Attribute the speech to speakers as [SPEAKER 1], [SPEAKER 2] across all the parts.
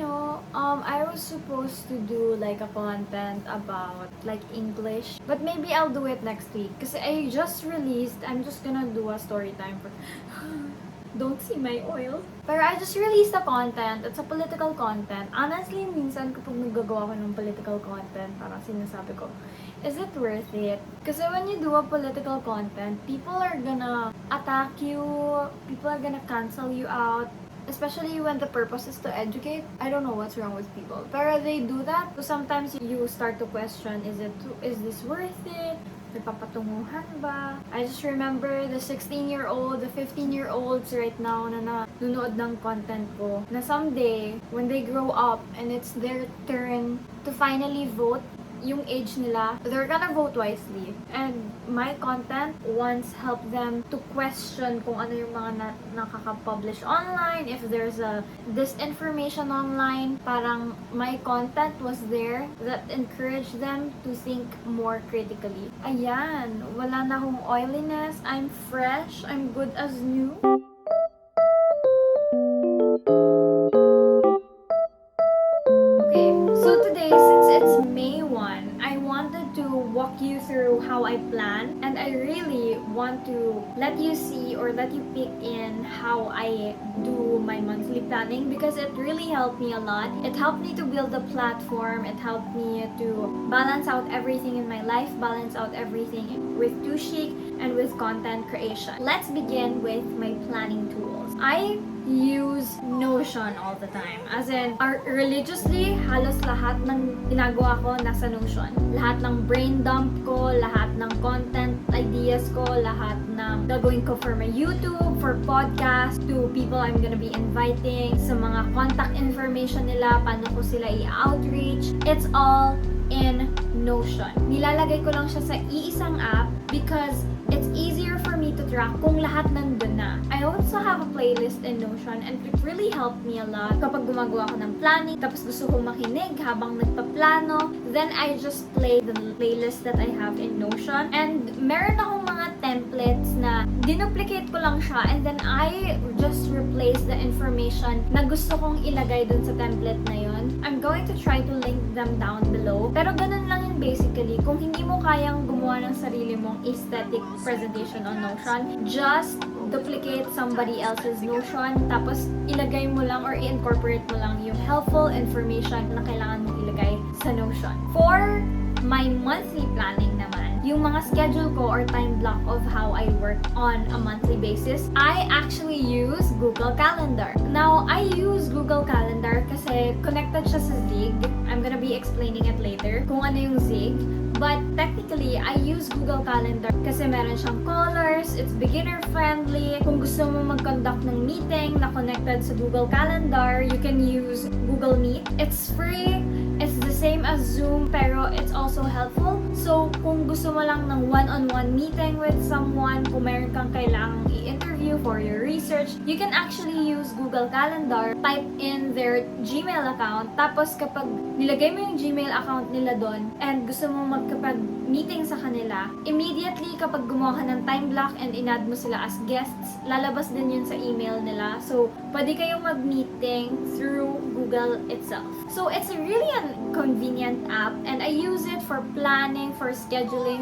[SPEAKER 1] I was supposed to do like a content about like English, but maybe I'll do it next week because I just released. I'm just gonna do a story time for. Don't see my oil. Pero I just released a content. It's a political content. Honestly, minsan kapag nagagawa ko ng political content, parang sinasabi ko, is it worth it? Kasi when you do a political content, people are gonna attack you, people are gonna cancel you out, especially when the purpose is to educate. I don't know what's wrong with people. Pero they do that. So sometimes you start to question, is this worth it? Nagpapatunguhan ba? I just remember the 16-year-old, the 15-year-olds right now na nanonood ng content ko, na someday, when they grow up and it's their turn to finally vote, yung age nila, they're gonna vote wisely. And my content once helped them to question kung ano yung mga nakaka-publish online, if there's a disinformation online. Parang my content was there that encouraged them to think more critically. Ayan, wala na akong oiliness, I'm fresh, I'm good as new. Okay, so today, since it's May 1, I wanted to walk you through how I plan, and I really want to let you see or let you pick in how I do my monthly planning because it really helped me a lot. It helped me to build a platform, it helped me to balance out everything in my life, balance out everything with Tushik and with content creation. Let's begin with my planning tools. I use Notion all the time. As in, religiously, halos lahat ng ginagawa ko nasa Notion. Lahat ng brain dump ko, lahat ng content ideas ko, lahat ng gagawin ko for my YouTube, for podcast, to people I'm gonna be inviting, sa mga contact information nila, paano ko sila i-outreach. It's all in Notion. Nilalagay ko lang siya sa iisang app because it's easier for me to track kung lahat nandun na. I also have a playlist in Notion and it really helped me a lot. Kapag gumagawa ko ng planning, tapos gusto kong makinig habang nagpaplano, then I just play the playlist that I have in Notion. And meron akong mga templates na dinuplicate ko lang siya and then I just replace the information na gusto kong ilagay dun sa template na yun. I'm going to try to link them down below. Pero ganun lang yun basically. Kung hindi mo kayang gumawa ng sarili mong aesthetic presentation on Notion, just duplicate somebody else's Notion, tapos ilagay mo lang or i-incorporate mo lang yung helpful information na kailangan mong ilagay sa Notion. For my monthly planning naman, yung mga schedule ko or time block of how I work on a monthly basis, I actually use Google Calendar. Now, I use Google Calendar kasi connected siya sa Zig. I'm gonna be explaining it later kung ano yung Zig. But technically, I use Google Calendar kasi meron siyang colors, it's beginner friendly. Kung gusto mo mag-conduct ng meeting na connected sa Google Calendar, you can use Google Meet. It's free, it's the same as Zoom, pero it's also helpful. So, kung gusto mo lang ng one-on-one meeting with someone, kung meron kang kailangang i-interview for your research, you can actually use Google Calendar, type in their Gmail account, tapos kapag nilagay mo yung Gmail account nila doon, and gusto mo magkapag-meeting sa kanila, immediately kapag gumawa ka ng time block and inadd mo sila as guests, lalabas din yun sa email nila. So, pwede kayong mag-meeting through Google itself. So, it's really a convenient app and I use it for planning, for scheduling,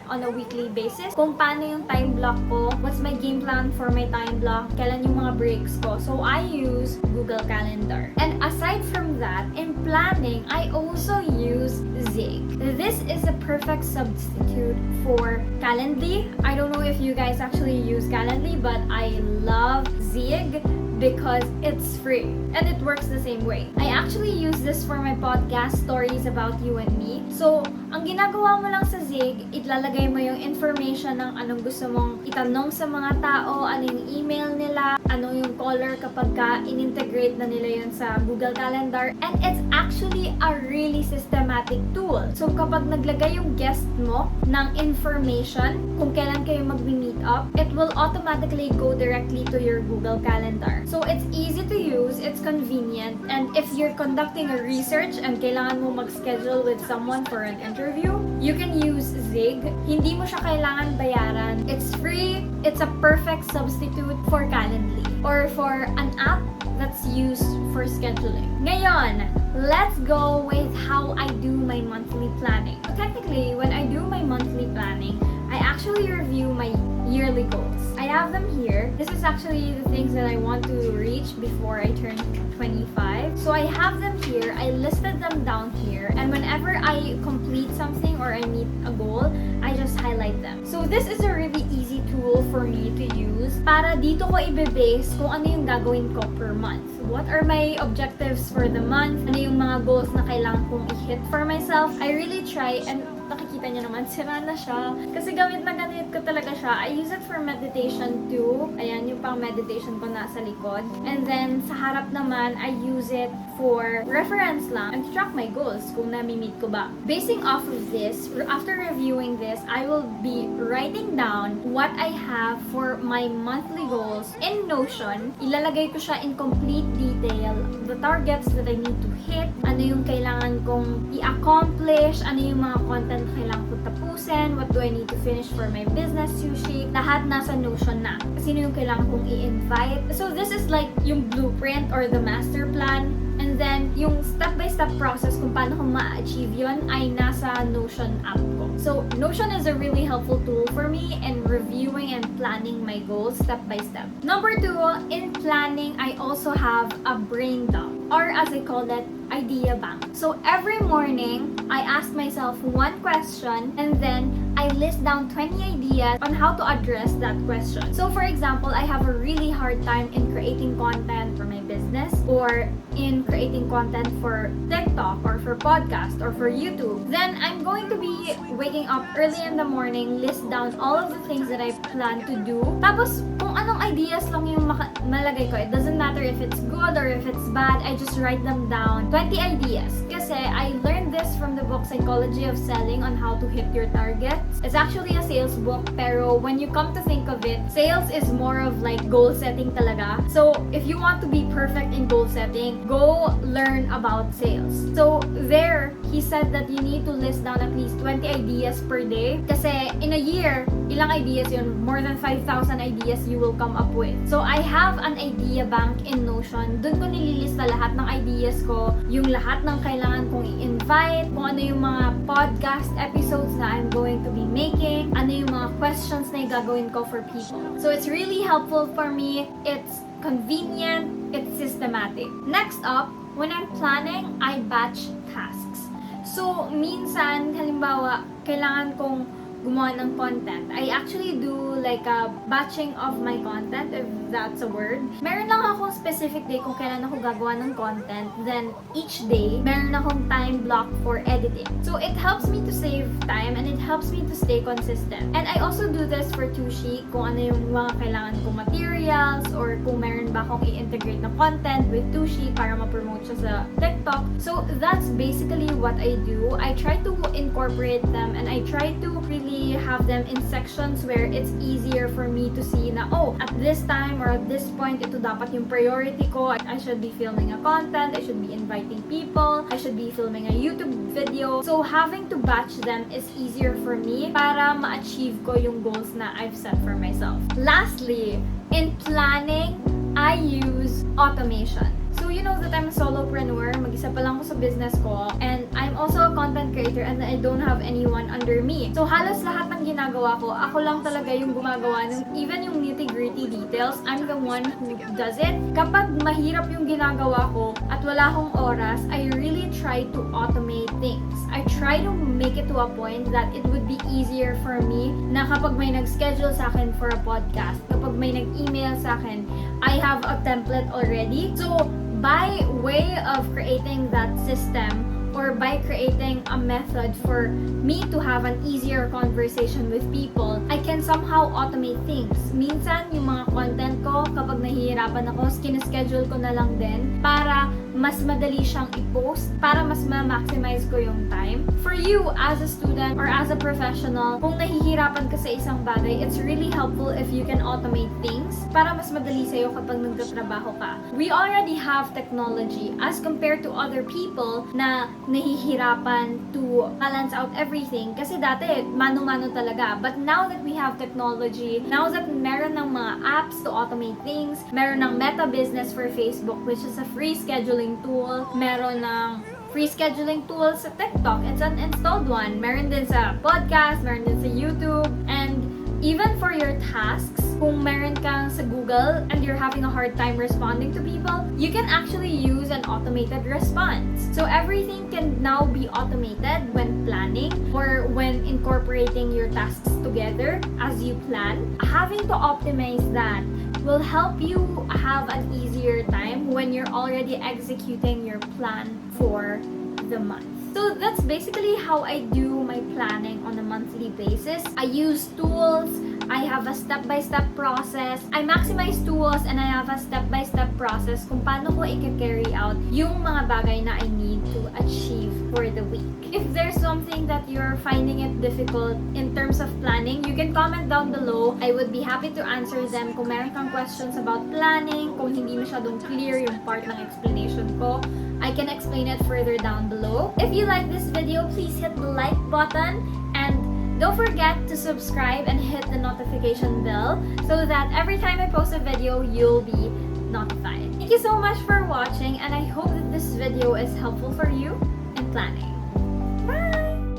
[SPEAKER 1] on a weekly basis. Kung paano yung time block ko, what's my game plan for my time block, kailan yung mga breaks ko. So, I use Google Calendar. And aside from that, in planning, I also use Zig. This is a perfect substitute for Calendly. I don't know if you guys actually use Calendly, but I love Zig because it's free and it works the same way. I actually use this for my podcast, Stories About You and Me. So, ang ginagawa mo lang sa Zig, ilalagay mo yung information ng anong gusto mong itanong sa mga tao, ano yung email nila, ano yung caller kapag in-integrate na nila yun sa Google Calendar. And it's actually a really systematic tool. So, kapag naglagay yung guest mo ng information, kung kailan kayo mag-meet up, it will automatically go directly to your Google Calendar. So, it's easy to use, it's convenient, and if you're conducting a research and kailangan mo mag-schedule with someone for an interview, you can use Zig. Hindi mo siya kailangan bayaran. It's free. It's a perfect substitute for Calendly. monthly or for an app that's used for scheduling. Ngayon, let's go with how I do my monthly planning. So technically, when I do my monthly planning, I actually review my yearly goals. I have them here. This is actually the things that I want to reach before I turn 25. So I have them here. I listed them down here. And whenever I complete something or I meet a goal, I just highlight them. So this is a really easy tool for me to use para dito ko i-base kung ano yung gagawin ko per month. What are my objectives for the month? Ano yung mga goals na kailangan kong i-hit for myself? I really try, and nakikita niyo naman, sira na siya. Kasi gamit na ganit ko talaga siya. I use it for meditation too. Ayan, yung pang meditation ko nasa likod. And then, sa harap naman, I use it for reference lang and to track my goals kung nami-meet ko ba. Basing off of this, after reviewing this, I will be writing down what I have for my monthly goals in Notion. Ilalagay ko siya in complete detail. The targets that I need to hit, ano yung kailangan kong i-accomplish, ano yung mga content na kailangan kong tapusin, what do I need to finish for my business, Sushi. Lahat nasa Notion na. Sino yung kailangan kong i-invite. So this is like yung blueprint or the master plan. And then, yung step-by-step process kung paano ko ma-achieve yun ay nasa Notion app ko. So, Notion is a really helpful tool for me in reviewing and planning my goals step-by-step. Number 2, in planning, I also have a brain dump, or as I call it, idea bank. So, every morning, I ask myself one question and then I list down 20 ideas on how to address that question. So, for example, I have a really hard time in creating content for my business or in creating content for TikTok or for podcast or for YouTube. Then, I'm going to be waking up early in the morning, list down all of the things that I plan to do. Tapos, kung anong ideas lang yung malagay ko, it doesn't matter if it's good or if it's bad, I just write them down. 20 ideas. Kasi I learned this from the book Psychology of Selling on how to hit your targets. It's actually a sales book, pero when you come to think of it, sales is more of like goal setting talaga. So, if you want to be perfect in goal setting, go learn about sales. So, there, he said that you need to list down at least 20 ideas per day. Kasi in a year, ilang ideas yun? More than 5,000 ideas you will come up with. So, I have an idea bank in Notion. Doon ko nililista lahat ng ideas ko, yung lahat ng kailangan kong i-invite, kung ano yung mga podcast episodes na I'm going to be making, ano yung mga questions na gagawin ko for people. So, it's really helpful for me. It's convenient. It's systematic. Next up, when I'm planning, I batch tasks. So, minsan, halimbawa, kailangan kong gumawa ng content. I actually do like a batching of my content, if that's a word. Meron lang akong specific day kung kailan ako gagawa ng content. Then, each day, meron akong time block for editing. So, it helps me to save time and it helps me to stay consistent. And I also do this for Tushi, kung ano yung mga kailangan kong materials or kung meron ba akong i-integrate na content with Tushi para ma-promote siya sa TikTok. So, that's basically what I do. I try to incorporate them and I try to really have them in sections where it's easier for me to see na, oh, at this time or at this point, ito dapat yung priority ko. I should be filming a content, I should be inviting people, I should be filming a YouTube video. So, having to batch them is easier for me para ma-achieve ko yung goals na I've set for myself. Lastly, in planning, I use automation. So, you know that I'm a solopreneur. Mag-isa pa lang ako sa business ko. And I'm also a content creator and I don't have anyone under me. So, halos lahat ng ginagawa ko, ako lang talaga yung gumagawa ng even yung nitty-gritty details. I'm the one who does it. Kapag mahirap yung ginagawa ko at wala akong oras, I really try to automate things. I try to make it to a point that it would be easier for me na kapag may nag-schedule sa akin for a podcast, kapag may nag-email sa akin, I have a template already. So, by way of creating that system or by creating a method for me to have an easier conversation with people, I can somehow automate things. Minsan, yung mga content ko, kapag nahihirapan ako, schedule ko na lang din para mas madali siyang i-post para mas ma-maximize ko yung time. For you as a student or as a professional, kung nahihirapan ka sa isang bagay, it's really helpful if you can automate things para mas madali sa'yo kapag nagtatrabaho ka. We already have technology as compared to other people na nahihirapan to balance out everything kasi dati mano-mano talaga. But now that we have technology, now that meron ng mga apps to automate things, meron ng Meta Business for Facebook which is a free scheduling tool, meron ng free scheduling tool sa TikTok, it's an installed one, meron din sa podcast, meron din sa YouTube, and even for your tasks, kung meron kang sa Google and you're having a hard time responding to people, you can actually use an automated response. So everything can now be automated when planning or when incorporating your tasks together as you plan. Having to optimize that will help you have an easier time when you're already executing your plan for the month. So that's basically how I do my planning on a monthly basis. I use tools, I have a step-by-step process. I maximize tools and I have a step-by-step process kung paano ko i-carry out yung mga bagay na I need to achieve for the week. If there's something that you're finding it difficult in terms of planning, you can comment down below. I would be happy to answer them. Kung meron kang questions about planning, kung hindi masyadong clear yung part ng explanation ko, I can explain it further down below. If you like this video, please hit the like button and don't forget to subscribe and hit the notification bell so that every time I post a video, you'll be notified. Thank you so much for watching and I hope that this video is helpful for you in planning.